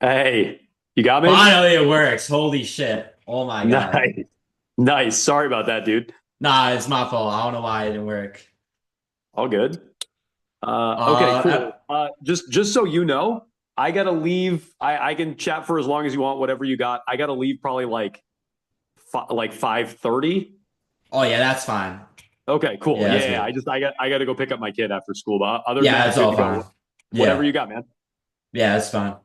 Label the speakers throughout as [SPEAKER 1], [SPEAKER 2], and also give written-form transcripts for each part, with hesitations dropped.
[SPEAKER 1] Hey, you got me?
[SPEAKER 2] Finally, it works. Holy shit. Oh my God.
[SPEAKER 1] Nice. Nice. Sorry about that, dude.
[SPEAKER 2] Nah, it's my fault. I don't know why it didn't work.
[SPEAKER 1] All good. Okay,
[SPEAKER 2] Uh,
[SPEAKER 1] cool. Just so you know, I gotta leave. I can chat for as long as you want, whatever you got. I gotta leave probably like 5:30.
[SPEAKER 2] oh yeah, that's fine.
[SPEAKER 1] Okay, cool.
[SPEAKER 2] Yeah,
[SPEAKER 1] Yeah,
[SPEAKER 2] that's
[SPEAKER 1] yeah.
[SPEAKER 2] good.
[SPEAKER 1] I gotta go pick up my kid after school. But other than
[SPEAKER 2] Yeah,
[SPEAKER 1] that,
[SPEAKER 2] it's
[SPEAKER 1] good
[SPEAKER 2] all
[SPEAKER 1] to
[SPEAKER 2] fine.
[SPEAKER 1] go. Whatever
[SPEAKER 2] Yeah,
[SPEAKER 1] you got, man.
[SPEAKER 2] yeah, it's fine.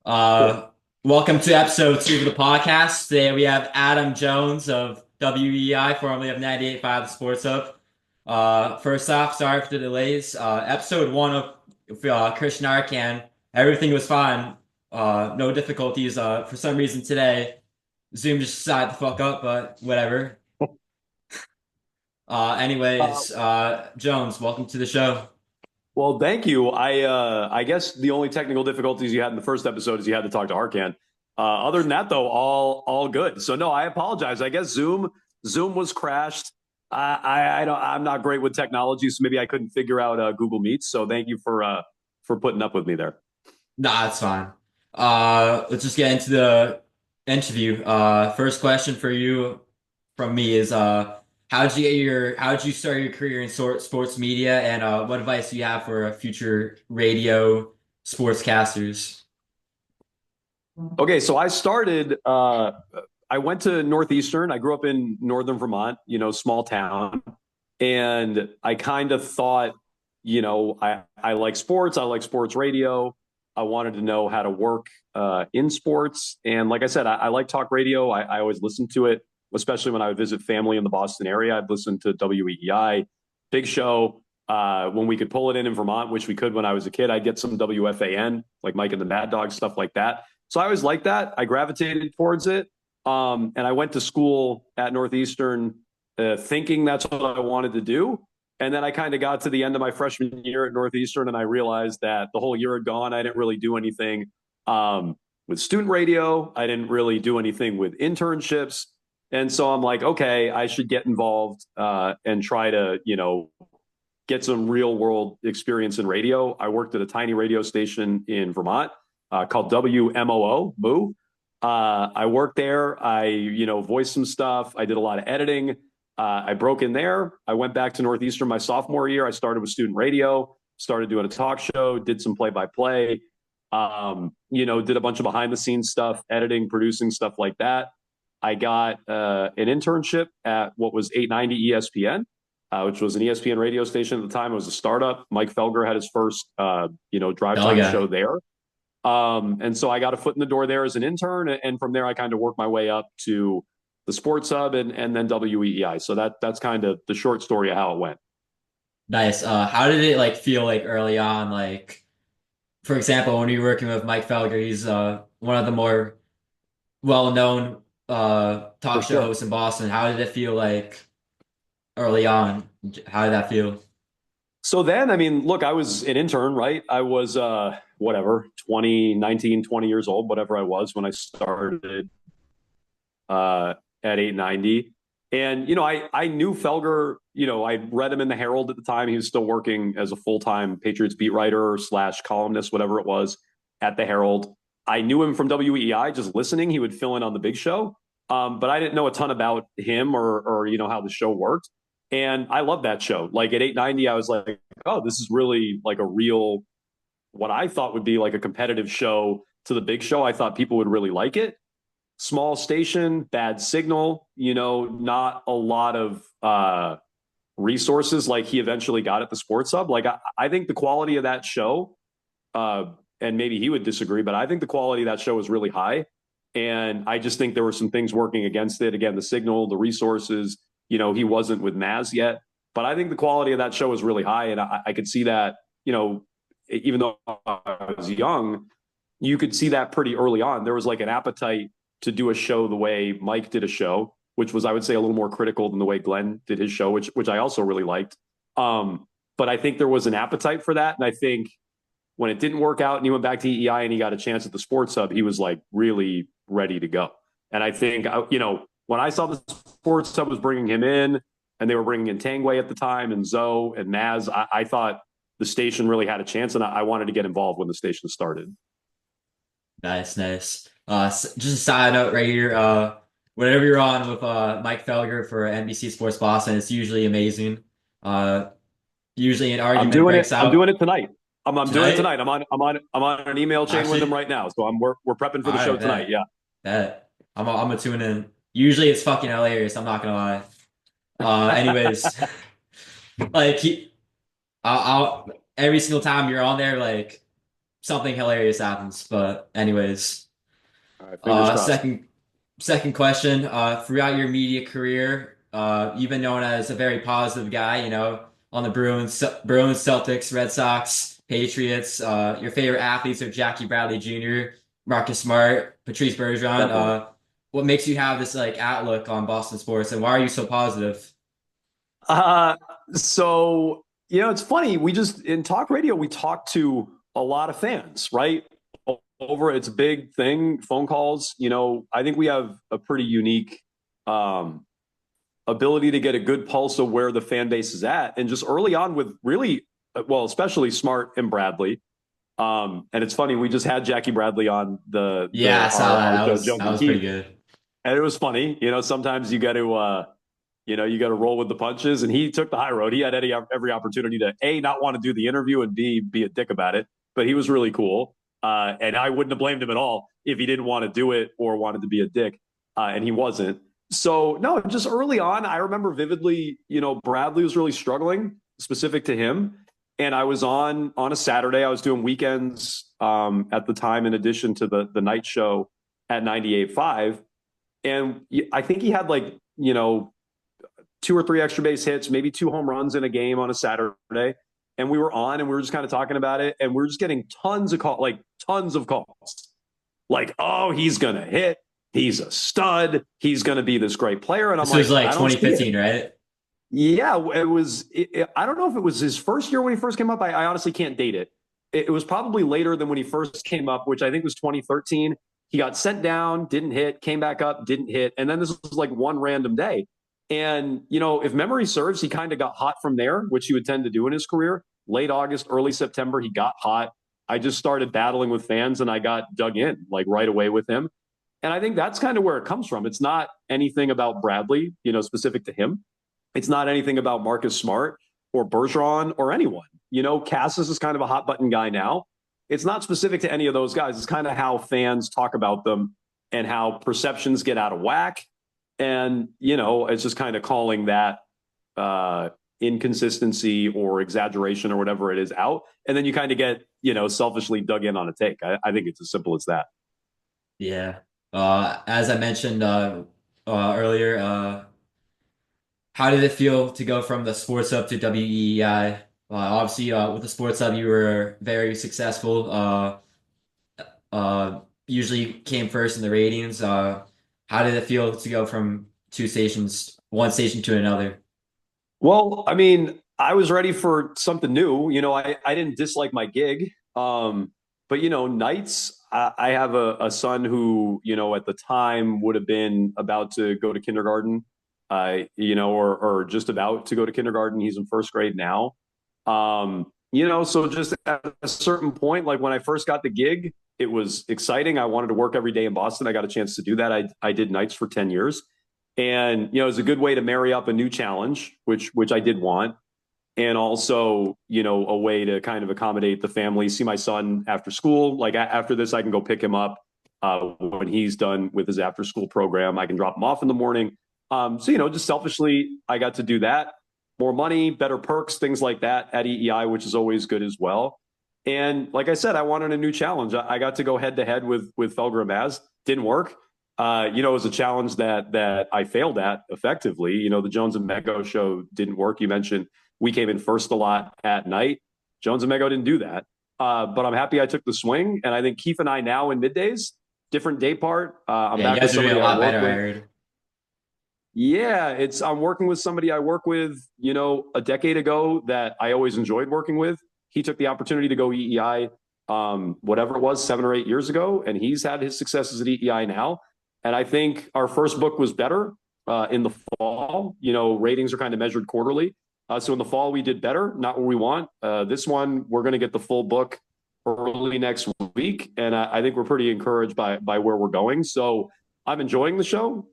[SPEAKER 1] Cool.
[SPEAKER 2] Welcome to episode 2 of the podcast. Today we have Adam Jones of WEEI, formerly of 98.5 The Sports Hub. First off, sorry for the delays. Episode 1 of Chris Narcan, everything was fine. No difficulties. For some reason today, Zoom just decided to fuck up, but whatever.
[SPEAKER 1] Uh,
[SPEAKER 2] Jones, welcome to the show.
[SPEAKER 1] well, thank you. I guess the only technical difficulties you had in the first episode is you had to talk to Arcan. Other than that, though, all good. So no, I apologize. I guess Zoom was crashed. I don't. I'm not great with technology, so maybe I couldn't figure out Google Meets. So thank you for putting up with me there.
[SPEAKER 2] Nah, it's fine. Let's just get into the interview. First question for you from me is how'd you start your career in sports media, and what advice do you have for future radio sportscasters?
[SPEAKER 1] Okay, so I started. I went to Northeastern. I grew up in Northern Vermont, small town, and I kind of thought, I like sports. I like sports radio. I wanted to know how to work in sports, and like I said, I like talk radio. I always listened to it, especially when I would visit family in the Boston area. I'd listen to WEEI, big show. When we could pull it in Vermont, which we could when I was a kid, I'd get some WFAN, like Mike and the Mad Dog, stuff like that. So I always liked that. I gravitated towards it. And I went to school at Northeastern thinking that's what I wanted to do. And then I kind of got to the end of my freshman year at Northeastern and I realized that the whole year had gone. I didn't really do anything with student radio. I didn't really do anything with internships. And so I'm like, okay, I should get involved and try to, get some real world experience in radio. I worked at a tiny radio station in Vermont called WMOO, Moo. I worked there. I, voiced some stuff. I did a lot of editing. I broke in there. I went back to Northeastern my sophomore year. I started with student radio, started doing a talk show, did some play by play, did a bunch of behind the scenes stuff, editing, producing, stuff like that. I got an internship at what was 890 ESPN, which was an ESPN radio station at the time. It was a startup. Mike Felger had his first, drive
[SPEAKER 2] Hell
[SPEAKER 1] time
[SPEAKER 2] yeah.
[SPEAKER 1] show there. And so I got a foot in the door there as an intern, and from there I kind of worked my way up to the Sports Hub and then WEEI. So that's kind of the short story of how it went.
[SPEAKER 2] Nice. How did it like feel like early on? Like, for example, when you're working with Mike Felger, he's one of the more well-known
[SPEAKER 1] For
[SPEAKER 2] talk show
[SPEAKER 1] sure.
[SPEAKER 2] hosts in Boston. How did it feel like early on? How did that feel?
[SPEAKER 1] So then, I mean, look, I was an intern, right? I was whatever, 20, 19, 20 years old, whatever I was when I started at 890. And, I knew Felger, I read him in the Herald at the time. He was still working as a full-time Patriots beat writer slash columnist, whatever it was, at the Herald. I knew him from WEI, just listening. He would fill in on the big show. But I didn't know a ton about him or how the show worked. And I love that show. Like at 890, I was like, oh, this is really like a real, what I thought would be like a competitive show to the big show. I thought people would really like it. Small station, bad signal, not a lot of resources like he eventually got at the Sports Hub. Like I think the quality of that show, uh, and maybe he would disagree, but I think the quality of that show was really high. And I just think there were some things working against it. Again, the signal, the resources, he wasn't with Maz yet. But I think the quality of that show was really high. And I could see that, even though I was young, you could see that pretty early on. There was like an appetite to do a show the way Mike did a show, which was, I would say, a little more critical than the way Glenn did his show, which I also really liked. But I think there was an appetite for that. And I think when it didn't work out and he went back to EI and he got a chance at the Sports Hub, he was like really ready to go. And I think, when I saw the Sports Hub was bringing him in and they were bringing in Tangway at the time and Zoe and Maz, I thought the station really had a chance and I wanted to get involved when the station started.
[SPEAKER 2] Nice, nice. Just a side note right here. Whenever you're on with Mike Felger for NBC Sports Boston, it's usually amazing. Uh, Usually an
[SPEAKER 1] I'm
[SPEAKER 2] argument
[SPEAKER 1] doing it.
[SPEAKER 2] breaks
[SPEAKER 1] I'm doing
[SPEAKER 2] out
[SPEAKER 1] it tonight. I'm doing it
[SPEAKER 2] tonight.
[SPEAKER 1] tonight. I'm on an email chain with him
[SPEAKER 2] Actually,
[SPEAKER 1] right now. So we're prepping for
[SPEAKER 2] all
[SPEAKER 1] the show
[SPEAKER 2] right,
[SPEAKER 1] tonight.
[SPEAKER 2] bet,
[SPEAKER 1] Yeah.
[SPEAKER 2] bet. I'm gonna tune in. Usually it's fucking hilarious. I'm not gonna lie. Anyways, like I'll every single time you're on there, like something hilarious happens. But anyways,
[SPEAKER 1] All right. Fingers crossed.
[SPEAKER 2] second question. Throughout your media career, you've been known as a very positive guy. You know, on the Bruins, Celtics, Red Sox, Patriots. Your favorite athletes are Jackie Bradley Jr., Marcus Smart, Patrice Bergeron.
[SPEAKER 1] Definitely.
[SPEAKER 2] What makes you have this like outlook on Boston sports, and why are you so positive?
[SPEAKER 1] Uh, so it's funny. We just in talk radio, we talk to a lot of fans, right? Over it's a big thing, phone calls. I think we have a pretty unique um, ability to get a good pulse of where the fan base is at. And just early on with really, well, especially Smart and Bradley. And it's funny, we just had Jackie Bradley on the
[SPEAKER 2] Yeah, I
[SPEAKER 1] the
[SPEAKER 2] saw that.
[SPEAKER 1] our
[SPEAKER 2] That
[SPEAKER 1] show,
[SPEAKER 2] was
[SPEAKER 1] Jones
[SPEAKER 2] that
[SPEAKER 1] and
[SPEAKER 2] was pretty
[SPEAKER 1] Keefe,
[SPEAKER 2] good.
[SPEAKER 1] and it was funny. Sometimes you got to roll with the punches, and he took the high road. He had every opportunity to a not want to do the interview and b be a dick about it, but he was really cool. And I wouldn't have blamed him at all if he didn't want to do it or wanted to be a dick, and he wasn't. So no, just early on, I remember vividly. Bradley was really struggling, specific to him, and I was on a Saturday. I was doing weekends at the time, in addition to the night show at 98.5, and I think he had like two or three extra base hits, maybe two home runs in a game on a Saturday. And we were on and we were just kind of talking about it. And we are just getting tons of calls, like tons of calls. Like, oh, he's going to hit. He's a stud. He's going to be this great player. And I'm
[SPEAKER 2] This was
[SPEAKER 1] like,
[SPEAKER 2] like
[SPEAKER 1] I don't see it.
[SPEAKER 2] 2015, right?
[SPEAKER 1] Yeah, it was. I don't know if it was his first year when he first came up. I honestly can't date it. It was probably later than when he first came up, which I think was 2013. He got sent down, didn't hit, came back up, didn't hit. And then this was like one random day. And, if memory serves, he kind of got hot from there, which he would tend to do in his career. Late August, early September, he got hot. I just started battling with fans and I got dug in like right away with him. And I think that's kind of where it comes from. It's not anything about Bradley, specific to him. It's not anything about Marcus Smart or Bergeron or anyone. Cassis is kind of a hot button guy now. It's not specific to any of those guys. It's kind of how fans talk about them and how perceptions get out of whack. And, it's just kind of calling that inconsistency or exaggeration or whatever it is out. And then you kind of get, selfishly dug in on a take. I think it's as simple as that.
[SPEAKER 2] Yeah. As I mentioned earlier, how did it feel to go from the Sports Hub to WEEI? Obviously, with the Sports Hub, you were very successful. Usually came first in the ratings. How did it feel to go from one station to another?
[SPEAKER 1] Well, I mean, I was ready for something new. I didn't dislike my gig. But, nights, I have a son who, at the time would have been about to go to kindergarten, or just about to go to kindergarten. He's in first grade now. So just at a certain point, like when I first got the gig, it was exciting. I wanted to work every day in Boston. I got a chance to do that. I did nights for 10 years. And, it was a good way to marry up a new challenge, which I did want, and also a way to kind of accommodate the family, see my son after school. Like after this I can go pick him up when he's done with his after school program. I can drop him off in the morning. So just selfishly I got to do that. More money, better perks, things like that at EEI, which is always good as well. And like I said, I wanted a new challenge. I got to go head to head with Felger and Maz. Didn't work. It was a challenge that I failed at effectively. The Jones and Mego show didn't work. You mentioned we came in first a lot at night. Jones and Mego didn't do that. But I'm happy I took the swing. And I think Keefe and I now in middays, different day part. I'm
[SPEAKER 2] Yeah, you
[SPEAKER 1] back with
[SPEAKER 2] guys are doing a
[SPEAKER 1] somebody I
[SPEAKER 2] lot
[SPEAKER 1] work
[SPEAKER 2] better, I
[SPEAKER 1] with.
[SPEAKER 2] heard.
[SPEAKER 1] Yeah, I'm working with somebody I work with, a decade ago that I always enjoyed working with. He took the opportunity to go EEI, whatever it was, 7 or 8 years ago, and he's had his successes at EEI now. And I think our first book was better in the fall. Ratings are kind of measured quarterly. So in the fall, we did better, not what we want. This one, we're going to get the full book early next week, and I think we're pretty encouraged by where we're going. So I'm enjoying the show.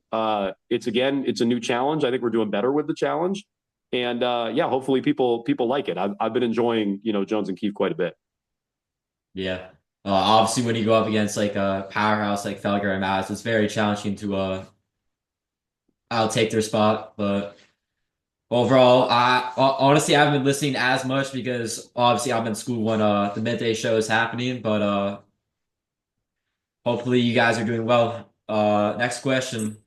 [SPEAKER 1] It's a new challenge. I think we're doing better with the challenge, and yeah, hopefully people like it. I've been enjoying Jones and Keefe quite a bit.
[SPEAKER 2] Yeah. Obviously, when you go up against like a powerhouse like Felger and Maz, it's very challenging to outtake their spot. But overall, honestly I haven't been listening as much because obviously I'm in school when the midday show is happening. But hopefully you guys are doing well. Next question.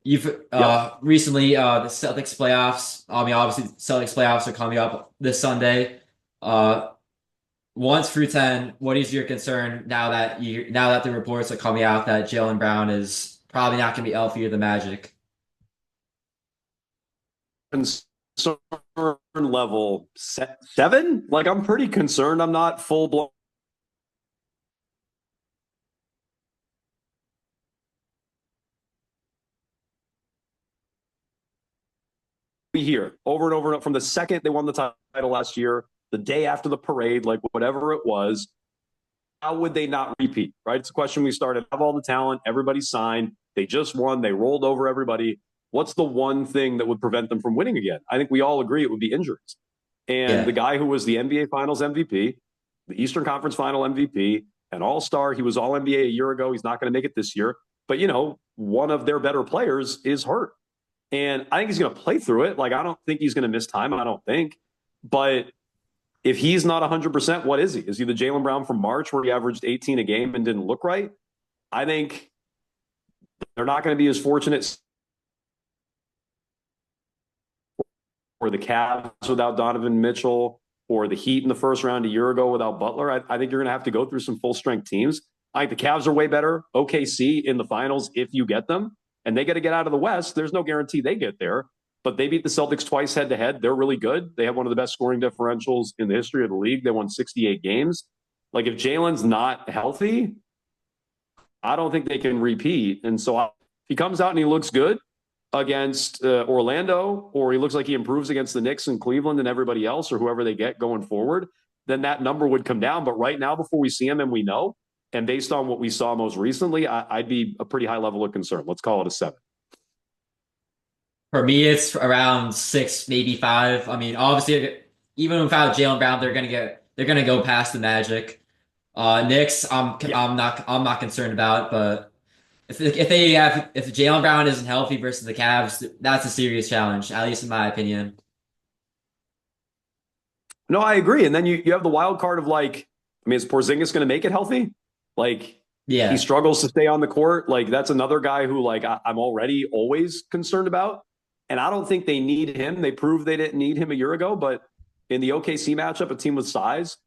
[SPEAKER 2] You've
[SPEAKER 1] Yep.
[SPEAKER 2] recently the Celtics playoffs. I mean, obviously Celtics playoffs are coming up this Sunday. Uh, 1 through 10, what is your concern now that the reports are coming out that Jaylen Brown is probably not going to be healthy for the Magic?
[SPEAKER 1] Concern level 7. Like I'm pretty concerned. I'm not full blown here over and over from the second they won the title last year, the day after the parade, like whatever it was. How would they not repeat? Right? It's a question we started. Have all the talent, everybody signed. They just won. They rolled over everybody. What's the one thing that would prevent them from winning again? I think we all agree it would be injuries. And the
[SPEAKER 2] Yeah.
[SPEAKER 1] guy who was the NBA Finals MVP, the Eastern Conference Final MVP, an All Star, he was All NBA a year ago. He's not going to make it this year. But one of their better players is hurt, and I think he's going to play through it. Like I don't think he's going to miss time. I don't think, but if he's not 100%, what is he? Is he the Jaylen Brown from March where he averaged 18 a game and didn't look right? I think they're not going to be as fortunate for the Cavs without Donovan Mitchell or the Heat in the first round a year ago without Butler. I think you're going to have to go through some full strength teams. I think the Cavs are way better. OKC in the finals, if you get them, and they got to get out of the West. There's no guarantee they get there, but they beat the Celtics twice head to head. They're really good. They have one of the best scoring differentials in the history of the league. They won 68 games. Like if Jalen's not healthy, I don't think they can repeat. And so if he comes out and he looks good against Orlando, or he looks like he improves against the Knicks and Cleveland and everybody else, or whoever they get going forward, then that number would come down. But right now, before we see him and we know, and based on what we saw most recently, I'd be a pretty high level of concern. Let's call it a 7.
[SPEAKER 2] For me, it's around 6, maybe 5. I mean, obviously, even without Jaylen Brown, they're gonna go past the Magic. Knicks,
[SPEAKER 1] Yeah.
[SPEAKER 2] I'm not concerned about, but if Jaylen Brown isn't healthy versus the Cavs, that's a serious challenge, at least in my opinion.
[SPEAKER 1] No, I agree. And then you have the wild card of like, I mean, is Porzingis going to make it healthy? Like he
[SPEAKER 2] Yeah.
[SPEAKER 1] struggles to stay on the court. Like that's another guy who like I'm already always concerned about. And I don't think they need him. They proved they didn't need him a year ago, but in the OKC matchup, a team with size,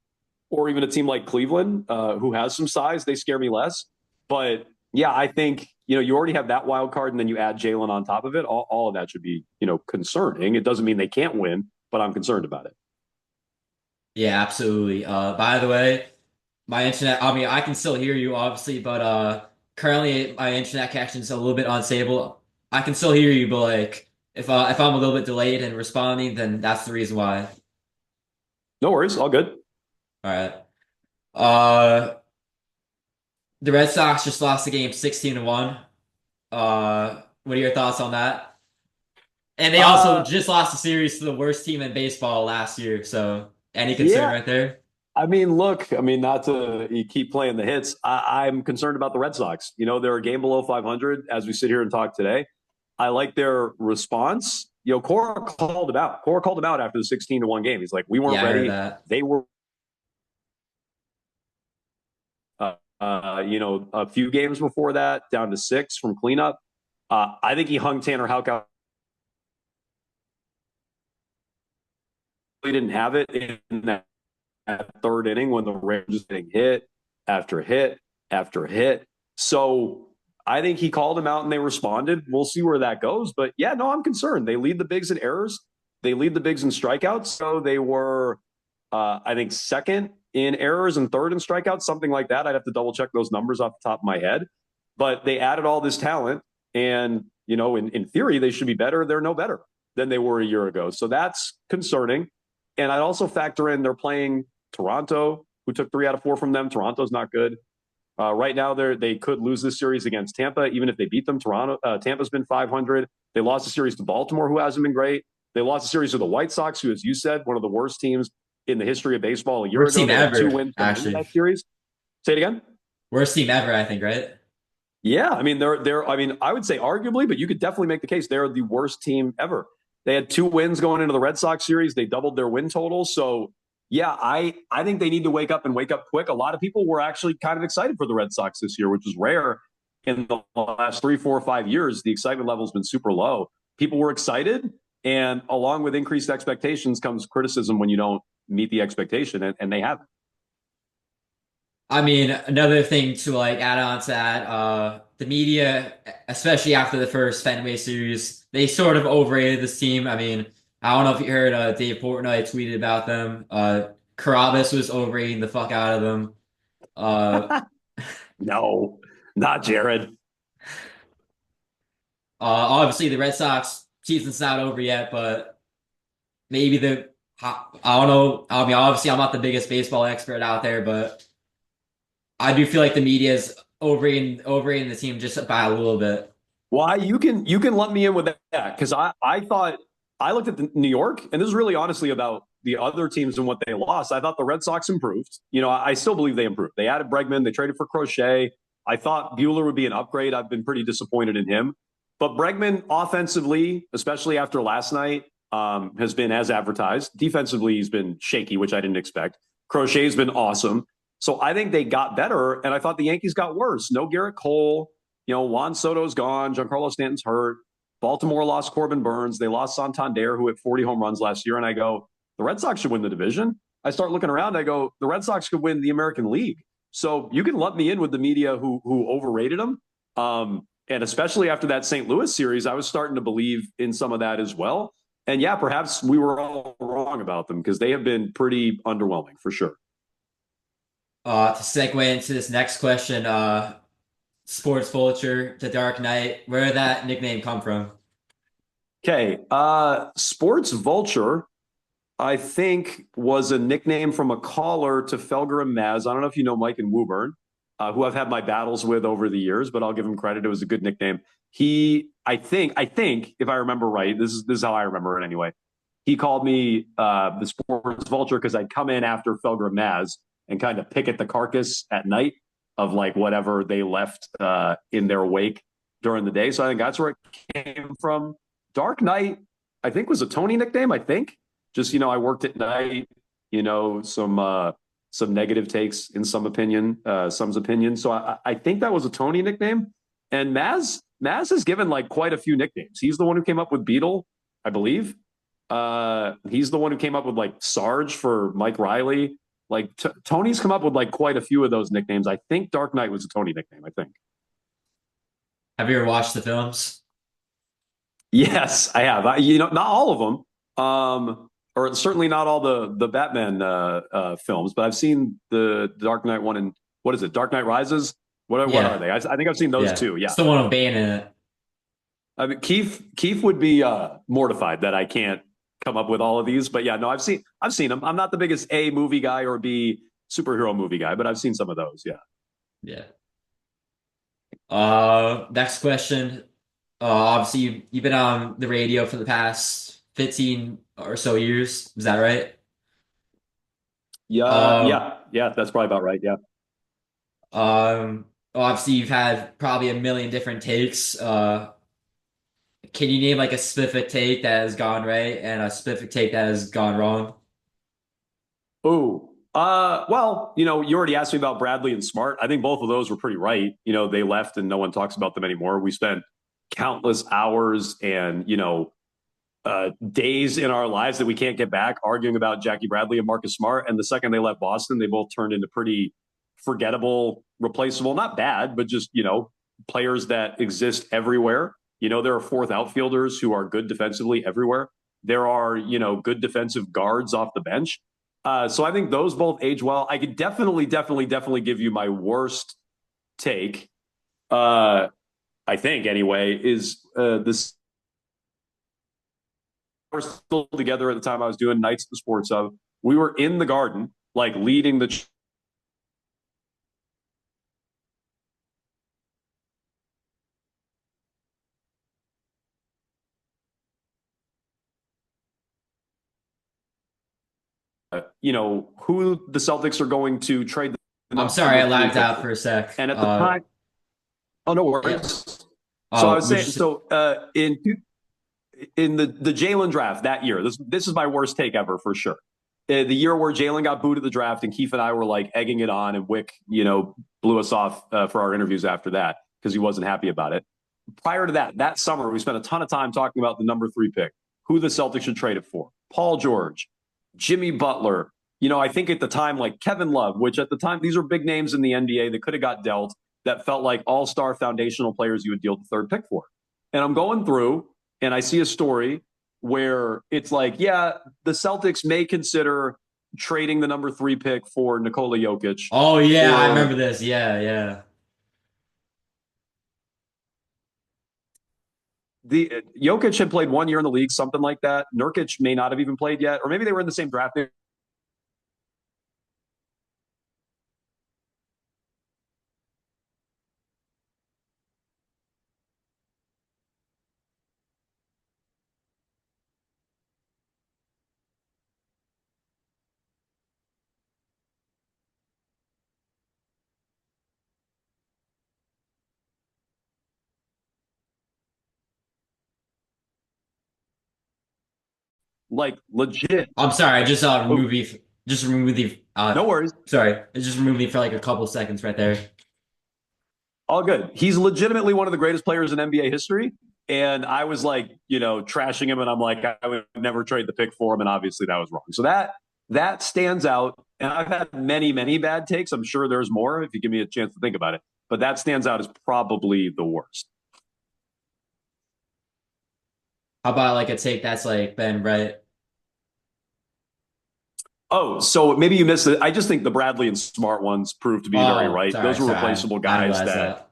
[SPEAKER 1] or even a team like Cleveland, who has some size, they scare me less. But yeah, I think you already have that wild card, and then you add Jalen on top of it. All of that should be concerning. It doesn't mean they can't win, but I'm concerned about it.
[SPEAKER 2] Yeah, absolutely. By the way, my internet, I mean, I can still hear you obviously, but currently my internet connection is a little bit unstable. I can still hear you, but like if I'm a little bit delayed in responding, then that's the reason why.
[SPEAKER 1] No worries, all good.
[SPEAKER 2] All right. Uh, the Red Sox just lost the game 16-1. What are your thoughts on that? And they also
[SPEAKER 1] Uh,
[SPEAKER 2] just lost the series to the worst team in baseball last year. So any concern
[SPEAKER 1] yeah.
[SPEAKER 2] right there?
[SPEAKER 1] I mean, look, I mean, not to you keep playing the hits. I'm concerned about the Red Sox. They're a game below 500 as we sit here and talk today. I like their response. Cora called him out. Cora called him out after the 16-1 game. He's like, we weren't
[SPEAKER 2] Yeah, I heard
[SPEAKER 1] ready.
[SPEAKER 2] that.
[SPEAKER 1] They were, a few games before that, down to 6 from cleanup. I think he hung Tanner Houck out. He didn't have it in that third inning when the Rangers just getting hit after hit after hit. So I think he called him out and they responded. We'll see where that goes. But yeah, no, I'm concerned. They lead the bigs in errors. They lead the bigs in strikeouts. So they were, I think, second in errors and third in strikeouts, something like that. I'd have to double check those numbers off the top of my head. But they added all this talent. And, in theory, they should be better. They're no better than they were a year ago. So that's concerning. And I'd also factor in they're playing Toronto, who took 3 out of 4 from them. Toronto's not good. Right now, they could lose this series against Tampa, even if they beat them. Tampa's been 500. They lost a series to Baltimore, who hasn't been great. They lost a series to the White Sox, who, as you said, one of the worst teams in the history of baseball. A year
[SPEAKER 2] Worst
[SPEAKER 1] ago,
[SPEAKER 2] team
[SPEAKER 1] they had 2
[SPEAKER 2] ever,
[SPEAKER 1] wins going into
[SPEAKER 2] actually.
[SPEAKER 1] that series. Say it again.
[SPEAKER 2] Worst team ever, I think, right?
[SPEAKER 1] Yeah, I mean they're I mean I would say arguably, but you could definitely make the case they're the worst team ever. They had 2 wins going into the Red Sox series. They doubled their win total. So yeah, I think they need to wake up and wake up quick. A lot of people were actually kind of excited for the Red Sox this year, which is rare in the last 3, 4, 5 years. The excitement level has been super low. People were excited, and along with increased expectations comes criticism when you don't meet the expectation, and they haven't.
[SPEAKER 2] I mean, another thing to like add on to that, the media, especially after the first Fenway series, they sort of overrated this team. I mean, I don't know if you heard Dave Portnoy tweeted about them. Carabas was overrating the fuck out of them. Uh,
[SPEAKER 1] No, not Jared.
[SPEAKER 2] Obviously, the Red Sox season's not over yet, but maybe I don't know. I mean, obviously, I'm not the biggest baseball expert out there, but I do feel like the media is overrating the team just by a little bit.
[SPEAKER 1] Why you can let me in with that because I thought I looked at New York and this is really honestly about the other teams and what they lost. I thought the Red Sox improved. I still believe they improved. They added Bregman. They traded for Crochet. I thought Bueller would be an upgrade. I've been pretty disappointed in him. But Bregman offensively, especially after last night, has been as advertised. Defensively, he's been shaky, which I didn't expect. Crochet's been awesome. So I think they got better, and I thought the Yankees got worse. No Garrett Cole. Juan Soto's gone. Giancarlo Stanton's hurt. Baltimore lost Corbin Burns. They lost Santander, who hit 40 home runs last year. And I go, the Red Sox should win the division. I start looking around. I go, the Red Sox could win the American League. So you can lump me in with the media who overrated them. And especially after that St. Louis series, I was starting to believe in some of that as well. And yeah, perhaps we were all wrong about them because they have been pretty underwhelming for sure.
[SPEAKER 2] To segue into this next question, Sports Vulture, The Dark Knight, where did that nickname come from?
[SPEAKER 1] Okay. Sports Vulture, I think, was a nickname from a caller to Felger and Maz. I don't know if you know Mike and Woburn, who I've had my battles with over the years, but I'll give him credit. It was a good nickname. I think, if I remember right, this is how I remember it anyway. He called me the Sports Vulture because I'd come in after Felger and Maz and kind of pick at the carcass at night of like whatever they left in their wake during the day. So I think that's where it came from. Dark Knight, I think, was a Tony nickname. I think just I worked at night. Some negative takes in some's opinion. So I think that was a Tony nickname. And Maz has given like quite a few nicknames. He's the one who came up with Beetle, I believe. He's the one who came up with like Sarge for Mike Riley. Like Tony's come up with like quite a few of those nicknames. I think Dark Knight was a Tony nickname. I think.
[SPEAKER 2] Have you ever watched the films?
[SPEAKER 1] Yes, I have. Not all of them, or certainly not all the Batman films, but I've seen the Dark Knight one and what is it? Dark Knight Rises. What are
[SPEAKER 2] Yeah,
[SPEAKER 1] they? I think I've seen those
[SPEAKER 2] yeah.
[SPEAKER 1] two. Yeah,
[SPEAKER 2] It's the one with Bane in it.
[SPEAKER 1] I mean Keefe would be mortified that I can't come up with all of these, but yeah, no, I've seen them. I'm not the biggest A movie guy or B superhero movie guy, but I've seen some of those. Yeah.
[SPEAKER 2] Yeah. Next question. Obviously you've been on the radio for the past 15 or so years. Is that right?
[SPEAKER 1] Yeah,
[SPEAKER 2] Um,
[SPEAKER 1] yeah. That's probably about right. Yeah.
[SPEAKER 2] Obviously you've had probably a million different takes. Can you name like a specific take that has gone right and a specific take that has gone wrong?
[SPEAKER 1] Oh, well, you already asked me about Bradley and Smart. I think both of those were pretty right. They left and no one talks about them anymore. We spent countless hours and, days in our lives that we can't get back arguing about Jackie Bradley and Marcus Smart. And the second they left Boston, they both turned into pretty forgettable, replaceable, not bad, but just, players that exist everywhere. There are fourth outfielders who are good defensively everywhere. There are, good defensive guards off the bench. So I think those both age well. I could definitely give you my worst take. I think anyway is this. We're still together at the time I was doing nights at the sports hub. We were in the garden, like leading the who the Celtics are going to trade
[SPEAKER 2] I'm
[SPEAKER 1] the
[SPEAKER 2] sorry,
[SPEAKER 1] number
[SPEAKER 2] I
[SPEAKER 1] three
[SPEAKER 2] lagged
[SPEAKER 1] pick
[SPEAKER 2] out
[SPEAKER 1] for.
[SPEAKER 2] for a sec.
[SPEAKER 1] And at the time, oh no
[SPEAKER 2] Yeah.
[SPEAKER 1] worries. So I
[SPEAKER 2] Oh,
[SPEAKER 1] was
[SPEAKER 2] we're
[SPEAKER 1] saying,
[SPEAKER 2] just
[SPEAKER 1] so in the Jalen draft that year, this is my worst take ever for sure. The year where Jalen got booed at the draft, and Keefe and I were like egging it on, and Wick, blew us off for our interviews after that because he wasn't happy about it. Prior to that summer, we spent a ton of time talking about the number three pick, who the Celtics should trade it for. Paul George, Jimmy Butler. I think at the time, like Kevin Love, which at the time, these were big names in the NBA that could have got dealt that felt like all-star foundational players you would deal the third pick for. And I'm going through and I see a story where it's like, yeah, the Celtics may consider trading the number three pick for Nikola Jokic,
[SPEAKER 2] Oh yeah, I remember
[SPEAKER 1] or
[SPEAKER 2] this. Yeah, yeah.
[SPEAKER 1] the Jokic had played 1 year in the league, something like that. Nurkic may not have even played yet, or maybe they were in the same draft. Like legit.
[SPEAKER 2] I'm sorry, I just
[SPEAKER 1] Oh,
[SPEAKER 2] removed the just removed the
[SPEAKER 1] no worries.
[SPEAKER 2] sorry, I just removed me for like a couple seconds right there.
[SPEAKER 1] All good. He's legitimately one of the greatest players in NBA history. And I was like, trashing him, and I'm like, I would never trade the pick for him, and obviously that was wrong. So that stands out. And I've had many, many bad takes. I'm sure there's more if you give me a chance to think about it. But that stands out as probably the worst.
[SPEAKER 2] How about like a take that's like Ben right?
[SPEAKER 1] Oh, so maybe you missed it. I just think the Bradley and Smart ones proved to be very
[SPEAKER 2] Oh,
[SPEAKER 1] right.
[SPEAKER 2] sorry,
[SPEAKER 1] Those were
[SPEAKER 2] sorry.
[SPEAKER 1] replaceable
[SPEAKER 2] I didn't
[SPEAKER 1] guys
[SPEAKER 2] realize
[SPEAKER 1] that.
[SPEAKER 2] that.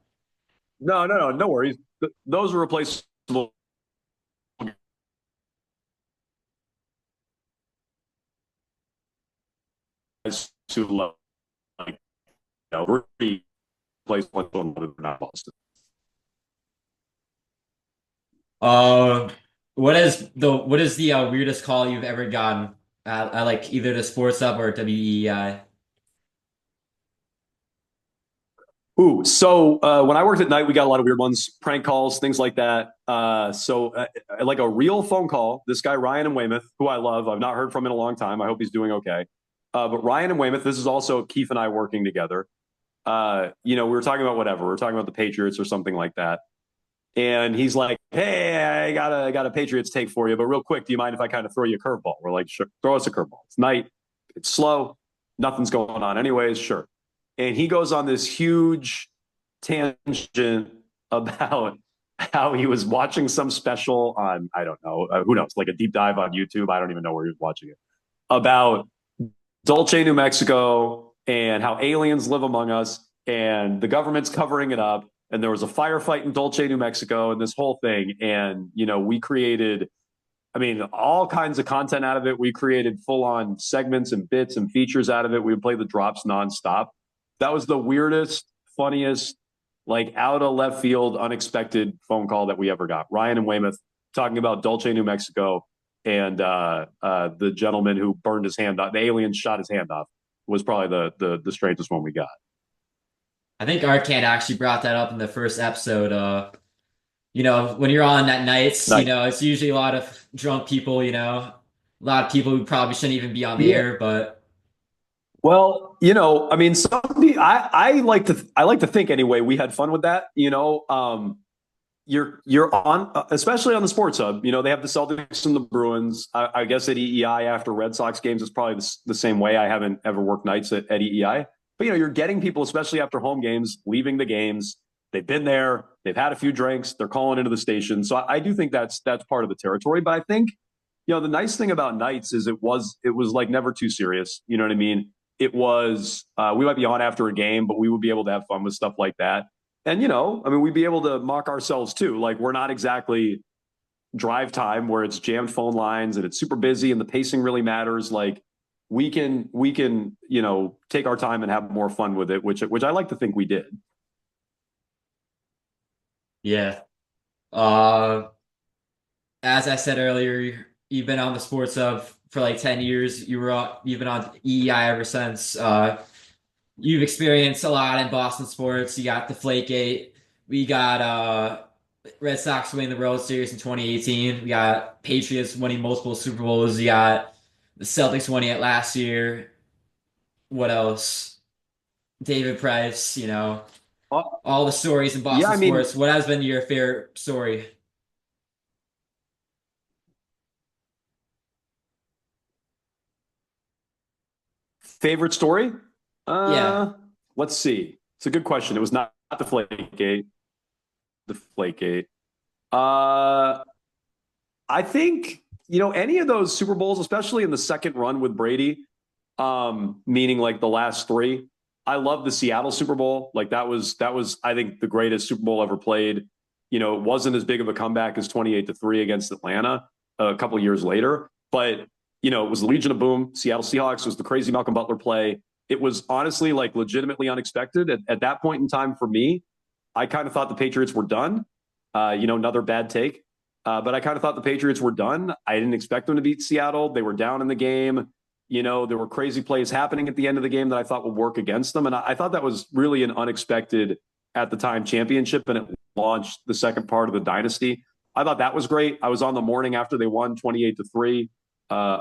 [SPEAKER 1] No, no, no, no worries. Those were replaceable guys who like, really replaceable not Boston.
[SPEAKER 2] Uh, what is the weirdest call you've ever gotten at like either the Sports Hub or WEEI?
[SPEAKER 1] Ooh, so when I worked at night, we got a lot of weird ones, prank calls, things like that. Like a real phone call. This guy Ryan in Weymouth, who I love, I've not heard from in a long time. I hope he's doing okay. But Ryan in Weymouth, this is also Keith and I working together. We were talking about whatever. We were talking about the Patriots or something like that. And he's like, "Hey, I got a Patriots take for you, but real quick, do you mind if I kind of throw you a curveball?" We're like, "Sure, throw us a curveball. It's night, it's slow, nothing's going on, anyways. Sure." And he goes on this huge tangent about how he was watching some special on, I don't know, who knows, like a deep dive on YouTube. I don't even know where he was watching it, about Dulce, New Mexico, and how aliens live among us, and the government's covering it up. And there was a firefight in Dulce, New Mexico, and this whole thing. And we created, I mean, all kinds of content out of it. We created full on segments and bits and features out of it. We would play the drops nonstop. That was the weirdest, funniest, like out of left field, unexpected phone call that we ever got. Ryan and Weymouth talking about Dulce, New Mexico, and the gentleman who burned his hand off, the alien shot his hand off, was probably the strangest one we got.
[SPEAKER 2] I think Arcade actually brought that up in the first episode. When you're on at nights,
[SPEAKER 1] Nice.
[SPEAKER 2] it's usually a lot of drunk people, a lot of people who probably shouldn't even be on the
[SPEAKER 1] Yeah.
[SPEAKER 2] air, but
[SPEAKER 1] Well, I mean, I like to think anyway. We had fun with that. You're on, especially on the Sports Hub. They have the Celtics and the Bruins. I guess at EEI after Red Sox games is probably the same way. I haven't ever worked nights at EEI, but you're getting people, especially after home games, leaving the games. They've been there. They've had a few drinks. They're calling into the station. So I do think that's part of the territory. But I think the nice thing about nights is it was like never too serious. You know what I mean? It was we might be on after a game, but we would be able to have fun with stuff like that. And I mean, we'd be able to mock ourselves too. Like we're not exactly drive time where it's jammed phone lines and it's super busy and the pacing really matters. Like we can take our time and have more fun with it, which I like to think we did.
[SPEAKER 2] yeah. Uh, as I said earlier, you've been on the Sports Hub for like 10 years. You've been on EEI ever since. You've experienced a lot in Boston sports. You got Deflategate. We got Red Sox winning the World Series in 2018. We got Patriots winning multiple Super Bowls. You got the Celtics winning it last year. What else? David Price,
[SPEAKER 1] Uh,
[SPEAKER 2] all the stories in
[SPEAKER 1] yeah,
[SPEAKER 2] Boston
[SPEAKER 1] I mean,
[SPEAKER 2] sports. What has been your favorite story?
[SPEAKER 1] favorite story?
[SPEAKER 2] Yeah.
[SPEAKER 1] Uh, let's see. It's a good question. It was not the Flakegate. The Flakegate. Uh, I think any of those Super Bowls, especially in the second run with Brady, meaning like the last three. I love the Seattle Super Bowl. Like that was I think the greatest Super Bowl ever played. It wasn't as big of a comeback as 28-3 against Atlanta a couple of years later, but it was the Legion of Boom. Seattle Seahawks was the crazy Malcolm Butler play. It was honestly like legitimately unexpected at that point in time for me. I kind of thought the Patriots were done. Another bad take. But I kind of thought the Patriots were done. I didn't expect them to beat Seattle. They were down in the game. There were crazy plays happening at the end of the game that I thought would work against them. And I thought that was really an unexpected, at the time, championship. And it launched the second part of the dynasty. I thought that was great. I was on the morning after they won 28-3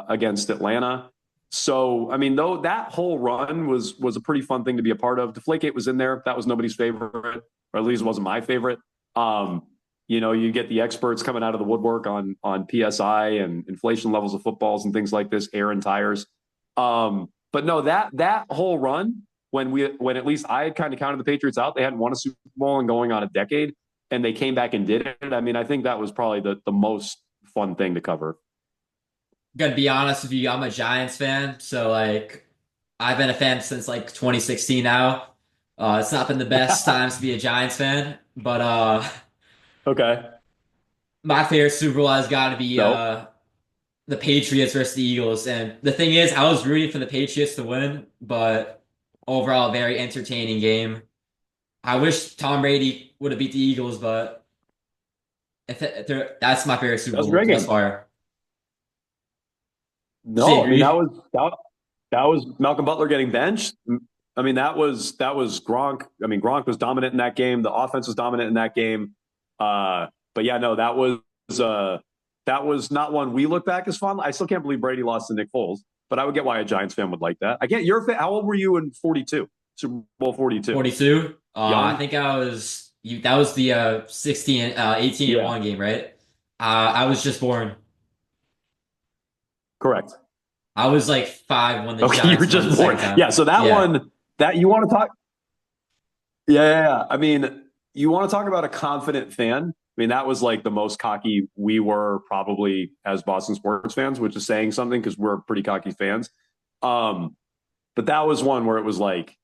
[SPEAKER 1] against Atlanta. So, I mean, though that whole run was a pretty fun thing to be a part of. Deflategate was in there. That was nobody's favorite, or at least it wasn't my favorite. You get the experts coming out of the woodwork on PSI and inflation levels of footballs and things like this, air and tires. But no, that whole run when at least I had kind of counted the Patriots out, they hadn't won a Super Bowl in going on a decade, and they came back and did it. I mean, I think that was probably the most fun thing to cover.
[SPEAKER 2] Gonna be honest with you, I'm a Giants fan, so like I've been a fan since like 2016 now. It's not been the best times to be a Giants fan, but
[SPEAKER 1] Okay.
[SPEAKER 2] my favorite Super Bowl has got to be
[SPEAKER 1] No.
[SPEAKER 2] the Patriots versus the Eagles. And the thing is, I was rooting for the Patriots to win, but overall, very entertaining game. I wish Tom Brady would have beat the Eagles, but that's my favorite Super
[SPEAKER 1] That was a
[SPEAKER 2] Bowl
[SPEAKER 1] great
[SPEAKER 2] thus
[SPEAKER 1] game.
[SPEAKER 2] far. Say
[SPEAKER 1] No, I mean
[SPEAKER 2] agreed.
[SPEAKER 1] that was Malcolm Butler getting benched. I mean that was Gronk. I mean Gronk was dominant in that game. The offense was dominant in that game. But yeah, no, uh, that was not one we look back as fun. I still can't believe Brady lost to Nick Foles, but I would get why a Giants fan would like that. I can't. You're a fan, how old were you in 42? Super Bowl 42.
[SPEAKER 2] 42. I
[SPEAKER 1] Young.
[SPEAKER 2] think I was you. That was the 16, 18 and
[SPEAKER 1] Yeah,
[SPEAKER 2] 1 game, right? I was just born.
[SPEAKER 1] correct.
[SPEAKER 2] I was like 5 when the
[SPEAKER 1] Okay, you were
[SPEAKER 2] Giants won
[SPEAKER 1] just
[SPEAKER 2] the
[SPEAKER 1] born.
[SPEAKER 2] second time.
[SPEAKER 1] Yeah, so that
[SPEAKER 2] Yeah.
[SPEAKER 1] one that you want to talk. Yeah, yeah, yeah. I mean, you want to talk about a confident fan? I mean, that was like the most cocky we were probably as Boston sports fans, which is saying something because we're pretty cocky fans. Um, but that was one where it was like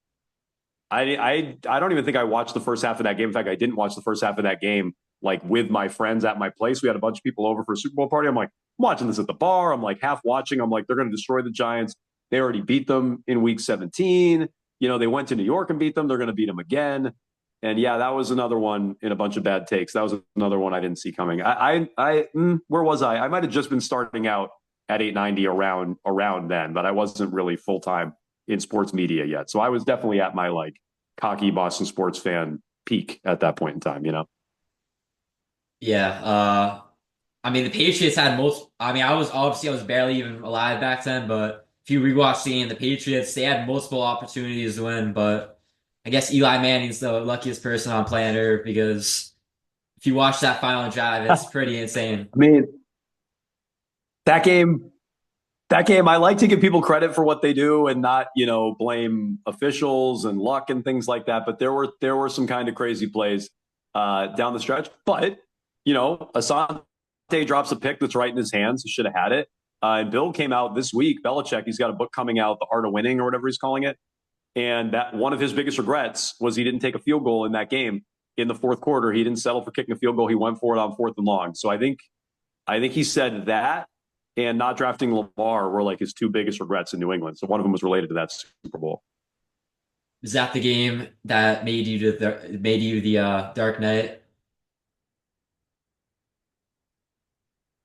[SPEAKER 1] I don't even think I watched the first half of that game. In fact, I didn't watch the first half of that game like with my friends at my place. We had a bunch of people over for a Super Bowl party. I'm like, I'm watching this at the bar. I'm like half watching. I'm like, they're going to destroy the Giants. They already beat them in week 17. They went to New York and beat them. They're going to beat them again. And yeah, that was another one in a bunch of bad takes. That was another one I didn't see coming. Where was I? I might have just been starting out at 890 around then, but I wasn't really full time in sports media yet. So I was definitely at my like cocky Boston sports fan peak at that point in time.
[SPEAKER 2] Yeah. I mean, the Patriots had most. I mean, I was barely even alive back then, but if you rewatch the game, the Patriots, they had multiple opportunities to win, but I guess Eli Manning's the luckiest person on planet Earth because if you watch that final drive,
[SPEAKER 1] I
[SPEAKER 2] it's pretty insane.
[SPEAKER 1] mean, that game, that game, I like to give people credit for what they do and not, blame officials and luck and things like that. But there were some kind of crazy plays down the stretch. But, Asante drops a pick that's right in his hands. He should have had it. And Bill came out this week, Belichick, he's got a book coming out, The Art of Winning or whatever he's calling it. And that one of his biggest regrets was he didn't take a field goal in that game in the fourth quarter. He didn't settle for kicking a field goal. He went for it on fourth and long. So I think he said that and not drafting Lamar were like his two biggest regrets in New England. So one of them was related to that Super Bowl.
[SPEAKER 2] Is that the game that made you the Dark Knight?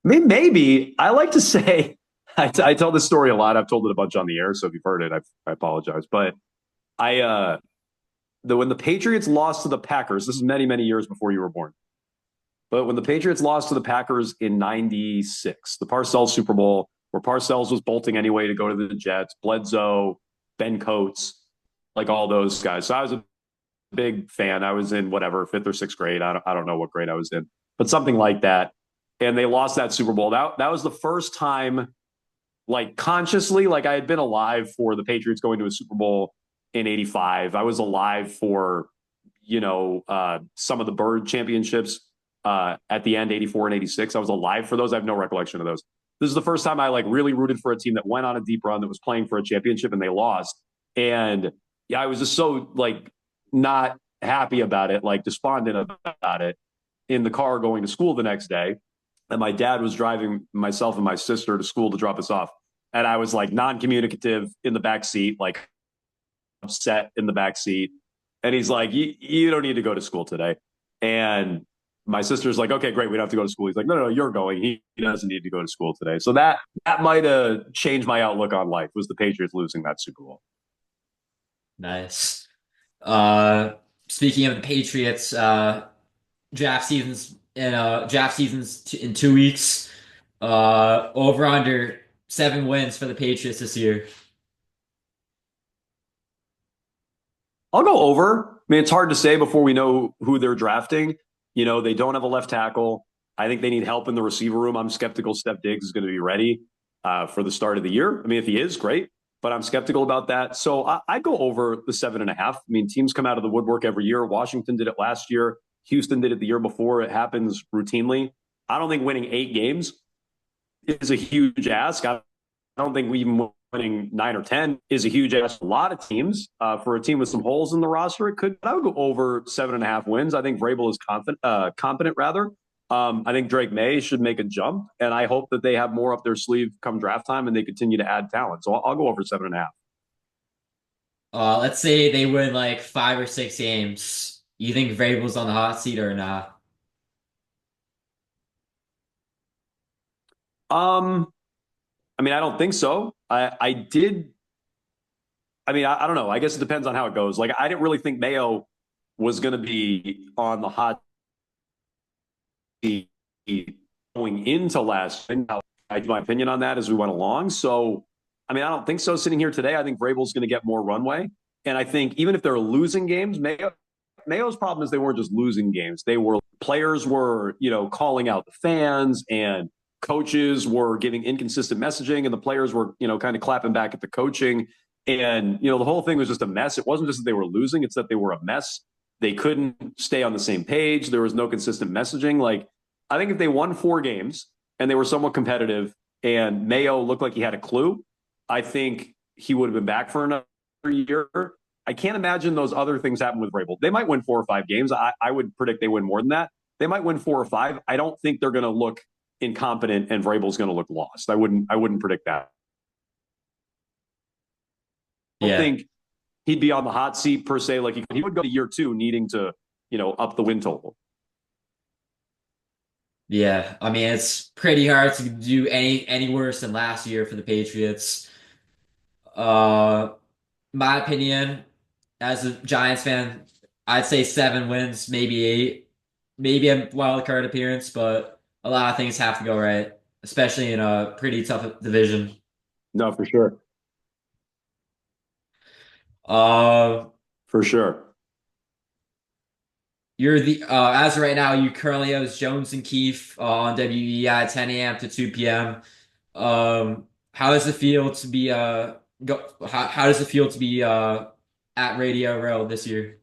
[SPEAKER 1] I mean, maybe I like to say I tell this story a lot. I've told it a bunch on the air, so if you've heard it, I apologize. But I when the Patriots lost to the Packers, this is many many years before you were born. But when the Patriots lost to the Packers in '96, the Parcells Super Bowl, where Parcells was bolting anyway to go to the Jets, Bledsoe, Ben Coates, like all those guys. So I was a big fan. I was in whatever fifth or sixth grade. I don't know what grade I was in, but something like that. And they lost that Super Bowl. That was the first time, like consciously, like I had been alive for the Patriots going to a Super Bowl in '85. I was alive for some of the Bird championships at the end, '84 and '86. I was alive for those. I have no recollection of those. This is the first time I like really rooted for a team that went on a deep run that was playing for a championship and they lost. And yeah, I was just so like not happy about it, like despondent about it in the car going to school the next day. And my dad was driving myself and my sister to school to drop us off. And I was like non-communicative in the back seat, like upset in the back seat. And he's like, you don't need to go to school today. And my sister's like, okay, great. We don't have to go to school. He's like, no, you're going. He doesn't need to go to school today. So that might have changed my outlook on life, was the Patriots losing that Super Bowl.
[SPEAKER 2] Nice. Uh, Speaking of the Patriots, draft seasons in 2 weeks. Over under 7 wins for the Patriots this year.
[SPEAKER 1] I'll go over. I mean, it's hard to say before we know who they're drafting. They don't have a left tackle. I think they need help in the receiver room. I'm skeptical Steph Diggs is going to be ready for the start of the year. I mean, if he is, great, but I'm skeptical about that. So I'd go over the 7.5. I mean, teams come out of the woodwork every year. Washington did it last year. Houston did it the year before. It happens routinely. I don't think winning 8 games is a huge ask. I don't think we even winning 9 or 10 is a huge ask. A lot of teams for a team with some holes in the roster, it could. I would go over 7.5 wins. I think Vrabel is competent rather. I think Drake May should make a jump, and I hope that they have more up their sleeve come draft time and they continue to add talent. So I'll go over 7.5.
[SPEAKER 2] Let's say they win like 5 or 6 games. You think Vrabel's on the hot seat or not?
[SPEAKER 1] I mean, I don't think so. I did. I mean, I don't know. I guess it depends on how it goes. Like, I didn't really think Mayo was going to be on the hot seat going into last. And I had my opinion on that as we went along. So, I mean, I don't think so. Sitting here today, I think Vrabel's going to get more runway. And I think even if they're losing games, Mayo's problem is they weren't just losing games. Players were, calling out the fans, and coaches were giving inconsistent messaging, and the players were, kind of clapping back at the coaching. And, the whole thing was just a mess. It wasn't just that they were losing, it's that they were a mess. They couldn't stay on the same page. There was no consistent messaging. Like, I think if they won 4 games and they were somewhat competitive and Mayo looked like he had a clue, I think he would have been back for another year. I can't imagine those other things happen with Vrabel. They might win 4 or 5 games. I would predict they win more than that. They might win 4 or 5. I don't think they're going to look incompetent and Vrabel's going to look lost. I wouldn't predict that. I don't
[SPEAKER 2] Yeah.
[SPEAKER 1] think he'd be on the hot seat per se. Like he would go to year 2 needing to, up the win total.
[SPEAKER 2] Yeah, I mean it's pretty hard to do any worse than last year for the Patriots. Uh, my opinion, as a Giants fan, I'd say 7 wins, maybe 8, maybe a wild card appearance, but a lot of things have to go right, especially in a pretty tough division.
[SPEAKER 1] No, for sure.
[SPEAKER 2] Uh,
[SPEAKER 1] For sure.
[SPEAKER 2] you're the As of right now, you currently host Jones and Keefe on WEI 10 a.m. to 2 p.m. How does it feel to be how does it feel to be at Radio Row this year?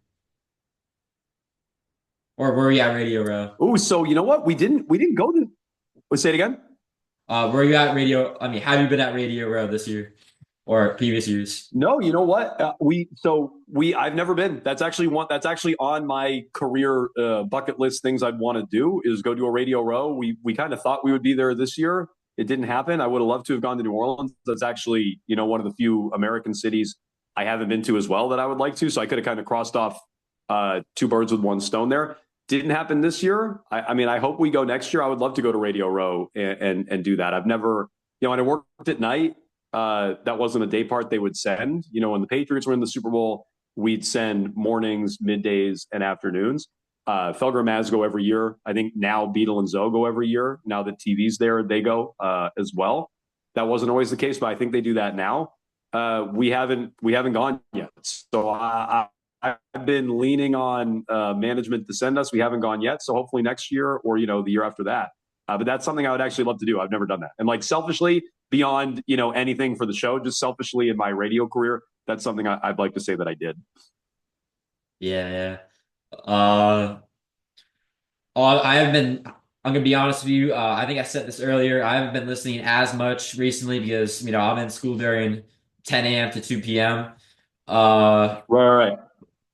[SPEAKER 2] Or were you at Radio Row?
[SPEAKER 1] Oh, so you know what? We didn't go to. Say it again.
[SPEAKER 2] Were you at Radio? I mean, have you been at Radio Row this year or previous years?
[SPEAKER 1] No, you know what? I've never been. That's actually on my career bucket list. Things I'd want to do is go to a Radio Row. We kind of thought we would be there this year. It didn't happen. I would have loved to have gone to New Orleans. That's actually, one of the few American cities I haven't been to as well that I would like to. So I could have kind of crossed off 2 birds with one stone there. Didn't happen this year. I mean, I hope we go next year. I would love to go to Radio Row and do that. I've never, and I worked at night. That wasn't a day part they would send. When the Patriots were in the Super Bowl, we'd send mornings, middays, and afternoons. Felger and Maz go every year. I think now Beetle and Zoe go every year. Now that TV's there, they go as well. That wasn't always the case, but I think they do that now. We haven't gone yet. So I've been leaning on management to send us. We haven't gone yet. So hopefully next year or the year after that. But that's something I would actually love to do. I've never done that. And like selfishly, beyond anything for the show, just selfishly in my radio career, that's something I'd like to say that I did.
[SPEAKER 2] Yeah, yeah. Uh, I have been. I'm gonna be honest with you. I think I said this earlier. I haven't been listening as much recently because I'm in school during 10 a.m. to 2 p.m. Uh,
[SPEAKER 1] Right, right.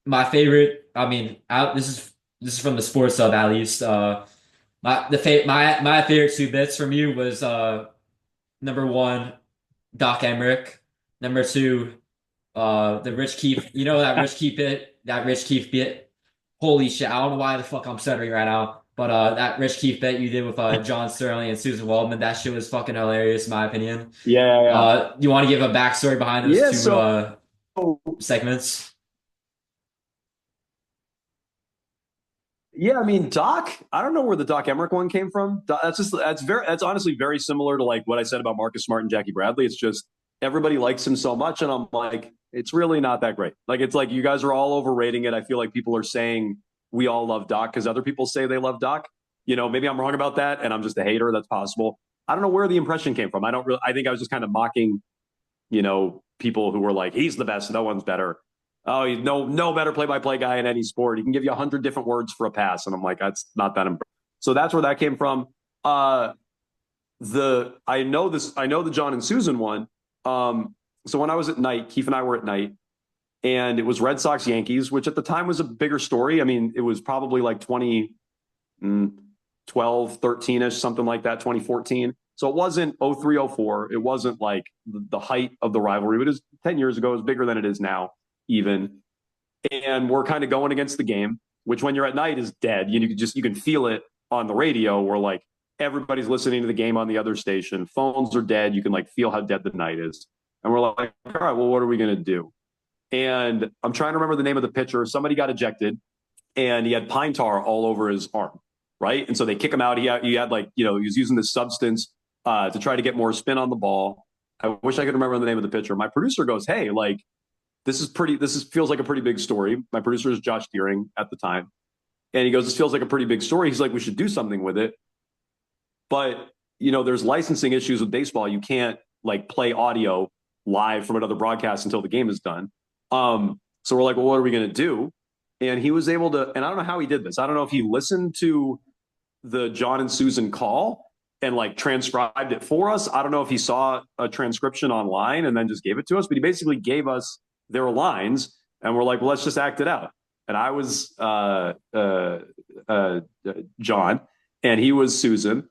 [SPEAKER 2] my favorite. I mean, this is from the sports sub at least. My favorite two bits from you was number one, Doc Emmerich. Number two, the Rich Keefe. You know that Rich Keefe bit? That Rich Keefe bit. Holy shit! I don't know why the fuck I'm stuttering right now. But that Rich Keefe bit you did with John Sterling and Susan Waldman, that shit was fucking hilarious in my opinion.
[SPEAKER 1] Yeah, yeah,
[SPEAKER 2] You want to give a backstory behind those
[SPEAKER 1] yeah.
[SPEAKER 2] two
[SPEAKER 1] So
[SPEAKER 2] segments?
[SPEAKER 1] yeah, I mean, Doc. I don't know where the Doc Emmerich one came from. That's honestly very similar to like what I said about Marcus Smart and Jackie Bradley. It's just everybody likes him so much, and I'm like, it's really not that great. Like it's like you guys are all overrating it. I feel like people are saying we all love Doc because other people say they love Doc. Maybe I'm wrong about that, and I'm just a hater. That's possible. I don't know where the impression came from. I don't really. I think I was just kind of mocking, people who were like, he's the best. No one's better. Oh, he's no better play-by-play guy in any sport. He can give you 100 different words for a pass, and I'm like, that's not that impressive. So that's where that came from. I know the John and Susan one. So when I was at night, Keefe and I were at night, and it was Red Sox Yankees, which at the time was a bigger story. I mean, it was probably like 2012, 13ish, something like that, 2014. So it wasn't 03, 04. It wasn't like the height of the rivalry, but it was 10 years ago. It was bigger than it is now, even. And we're kind of going against the game, which when you're at night is dead. You can feel it on the radio where like everybody's listening to the game on the other station. Phones are dead. You can like feel how dead the night is. And we're like, all right, well, what are we going to do? And I'm trying to remember the name of the pitcher. Somebody got ejected and he had pine tar all over his arm. Right. And so they kick him out. He had like, he was using this substance to try to get more spin on the ball. I wish I could remember the name of the pitcher. My producer goes, hey, like, this feels like a pretty big story. My producer is Josh Deering at the time. And he goes, this feels like a pretty big story. He's like, we should do something with it. But, there's licensing issues with baseball. You can't like play audio live from another broadcast until the game is done. So we're like, well, what are we going to do? And he was able to, and I don't know how he did this. I don't know if he listened to the John and Susan call and like transcribed it for us. I don't know if he saw a transcription online and then just gave it to us, but he basically gave us their lines and we're like, well, let's just act it out. And I was John and he was Susan.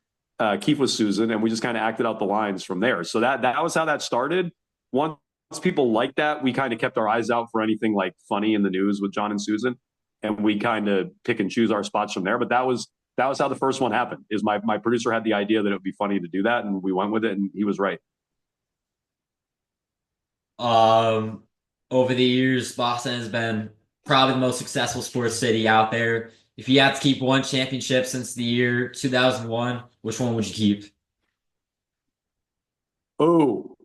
[SPEAKER 1] Keefe was Susan, and we just kind of acted out the lines from there. So that was how that started. Once people liked that, we kind of kept our eyes out for anything like funny in the news with John and Susan, and we kind of pick and choose our spots from there. But that was how the first one happened. Is my producer had the idea that it would be funny to do that, and we went with it, and he was right.
[SPEAKER 2] Um, Over the years, Boston has been probably the most successful sports city out there. If you had to keep one championship since the year 2001, which one would you keep?
[SPEAKER 1] Oh,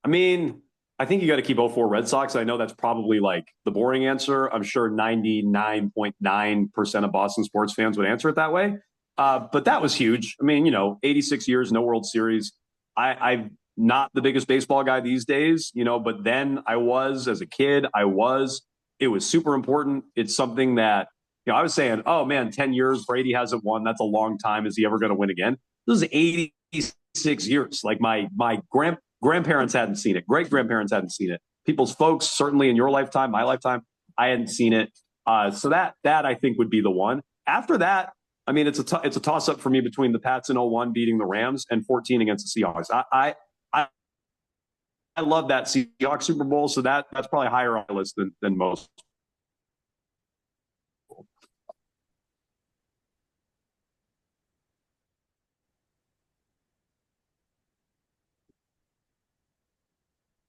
[SPEAKER 1] I mean, I think you got to keep 04 Red Sox. I know that's probably like the boring answer. I'm sure 99.9% of Boston sports fans would answer it that way. But that was huge. I mean, 86 years, no World Series. I'm not the biggest baseball guy these days, but then I was as a kid. It was super important. It's something that, I was saying, oh man, 10 years, Brady hasn't won. That's a long time. Is he ever going to win again? This is 86 years. Like my grandparents hadn't seen it. Great grandparents hadn't seen it. People's folks, certainly in your lifetime, my lifetime, I hadn't seen it. So that I think would be the one. After that, I mean, it's a toss up for me between the Pats in 01 beating the Rams and 14 against the Seahawks. I I love that Seahawks Super Bowl, so that's probably higher on my list than most.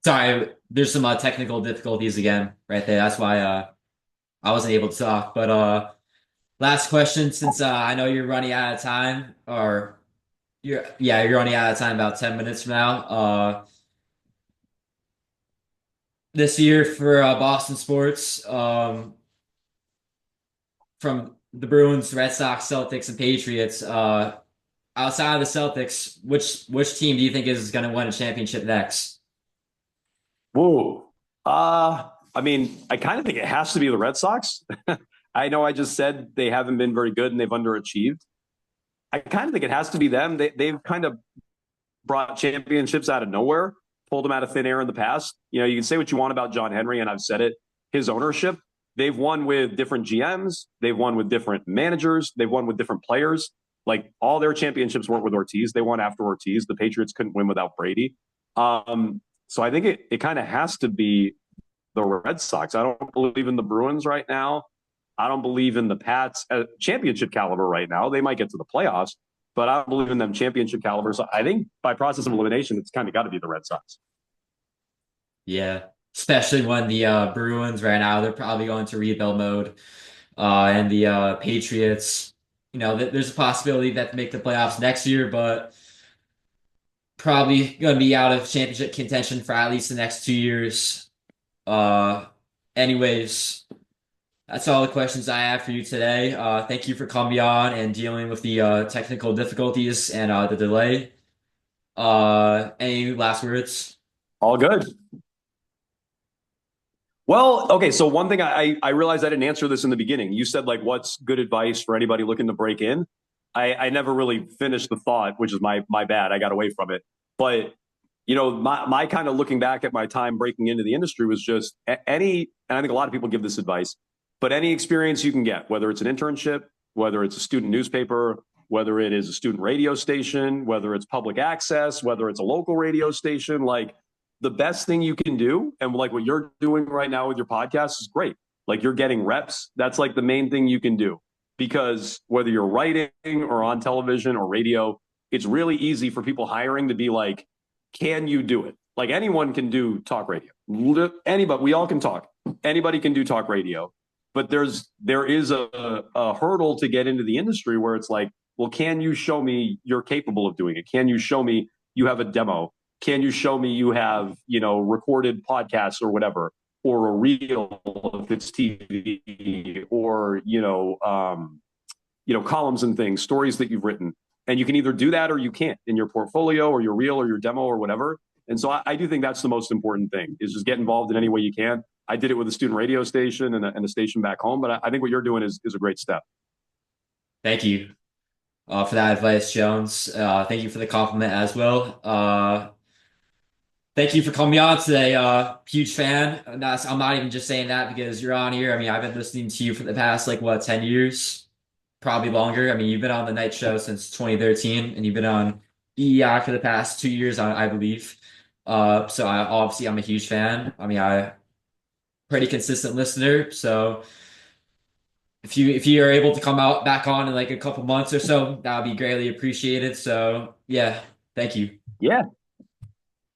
[SPEAKER 2] Sorry, there's some technical difficulties again right there. That's why I wasn't able to talk. But last question, since I know you're running out of time, or you're running out of time about 10 minutes from now. This year for Boston sports, from the Bruins, Red Sox, Celtics, and Patriots. Outside of the Celtics, which team do you think is going to win a championship next?
[SPEAKER 1] Whoa. I mean, I kind of think it has to be the Red Sox. I know I just said they haven't been very good and they've underachieved. I kind of think it has to be them. They've kind of brought championships out of nowhere, pulled them out of thin air in the past. You know, you can say what you want about John Henry, and I've said it. His ownership, they've won with different GMs, they've won with different managers, they've won with different players. Like all their championships weren't with Ortiz. They won after Ortiz. The Patriots couldn't win without Brady. So I think it kind of has to be the Red Sox. I don't believe in the Bruins right now. I don't believe in the Pats at championship caliber right now. They might get to the playoffs, but I don't believe in them championship caliber. So I think by process of elimination, it's kind of got to be the Red Sox.
[SPEAKER 2] Yeah, especially when the Bruins right now they're probably going to rebuild mode, and the Patriots. There's a possibility that they make the playoffs next year, but probably going to be out of championship contention for at least the next 2 years. Uh, anyways, that's all the questions I have for you today. Thank you for coming on and dealing with the technical difficulties and the delay. Any last words?
[SPEAKER 1] All good. Well, okay. So one thing I realized I didn't answer this in the beginning. You said like, what's good advice for anybody looking to break in? I never really finished the thought, which is my bad. I got away from it. But you know, my kind of looking back at my time breaking into the industry was just any, and I think a lot of people give this advice, but any experience you can get, whether it's an internship, whether it's a student newspaper, whether it is a student radio station, whether it's public access, whether it's a local radio station, like the best thing you can do, and like what you're doing right now with your podcast is great. Like you're getting reps. That's like the main thing you can do because whether you're writing or on television or radio, it's really easy for people hiring to be like, can you do it? Like anyone can do talk radio. Anybody, we all can talk. Anybody can do talk radio. But there is a hurdle to get into the industry where it's like, well, can you show me you're capable of doing it? Can you show me you have a demo? Can you show me you have, you know, recorded podcasts or whatever, or a reel if it's TV, or columns and things, stories that you've written, and you can either do that or you can't in your portfolio or your reel or your demo or whatever. And so I do think that's the most important thing is just get involved in any way you can. I did it with a student radio station and a station back home, but I think what you're doing is a great step.
[SPEAKER 2] Thank you for that advice, Jones. Thank you for the compliment as well. Thank you for coming on today. Huge fan. I'm not even just saying that because you're on here. I mean, I've been listening to you for the past like what 10 years, probably longer. I mean, you've been on the night show since 2013, and you've been on EEI for the past 2 years, I believe. So I'm a huge fan. I mean, I pretty consistent listener. So if you are able to come out back on in like a couple months or so, that would be greatly appreciated. So yeah, thank you.
[SPEAKER 1] Yeah,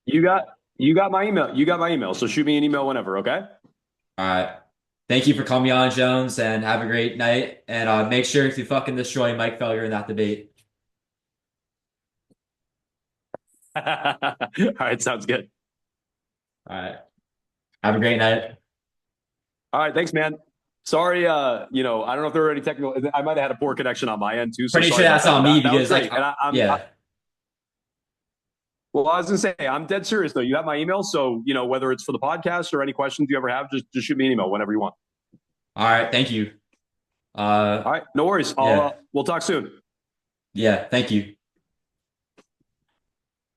[SPEAKER 1] you got you got my email. You got my email. So shoot me an email whenever. Okay.
[SPEAKER 2] All right. Thank you for coming on, Jones, and have a great night. And make sure to fucking destroy Mike Felger in that debate.
[SPEAKER 1] All right. Sounds good.
[SPEAKER 2] All right. Have a great night.
[SPEAKER 1] All right. Thanks, man. Sorry, I don't know if there were any technical. I might have had a poor connection on my end too. So
[SPEAKER 2] Pretty sure
[SPEAKER 1] sorry about
[SPEAKER 2] that's
[SPEAKER 1] that.
[SPEAKER 2] on
[SPEAKER 1] But
[SPEAKER 2] me
[SPEAKER 1] that was
[SPEAKER 2] because like
[SPEAKER 1] great. And
[SPEAKER 2] yeah.
[SPEAKER 1] Well, I was gonna say I'm dead serious though. You have my email, so whether it's for the podcast or any questions you ever have, just shoot me an email whenever you want.
[SPEAKER 2] All right. Thank you.
[SPEAKER 1] All right, no worries.
[SPEAKER 2] Yeah.
[SPEAKER 1] We'll talk soon.
[SPEAKER 2] Yeah. Thank you.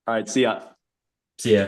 [SPEAKER 1] All right, see ya.
[SPEAKER 2] See ya.